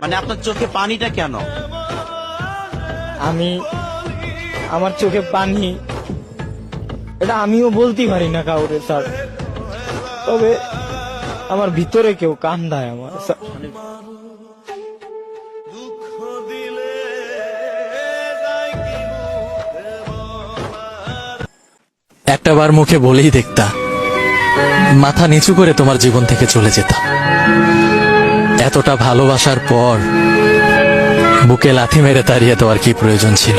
মানে আপনার চোখে পানিটা কেন? আমার চোখে পানি, এটা আমিও বলতে পারি না কাউরে স্যার, তবে আমার ভিতরে কেউ কান্দায় আমার স্যার। একটাবার মুখে বলেই দেখতা, মাথা নিচু করে তোমার জীবন থেকে চলে যেতাম। এতটা ভালোবাসার পর বুকে লাথি মেরে তাড়িয়ে দেওয়ার কি প্রয়োজন ছিল?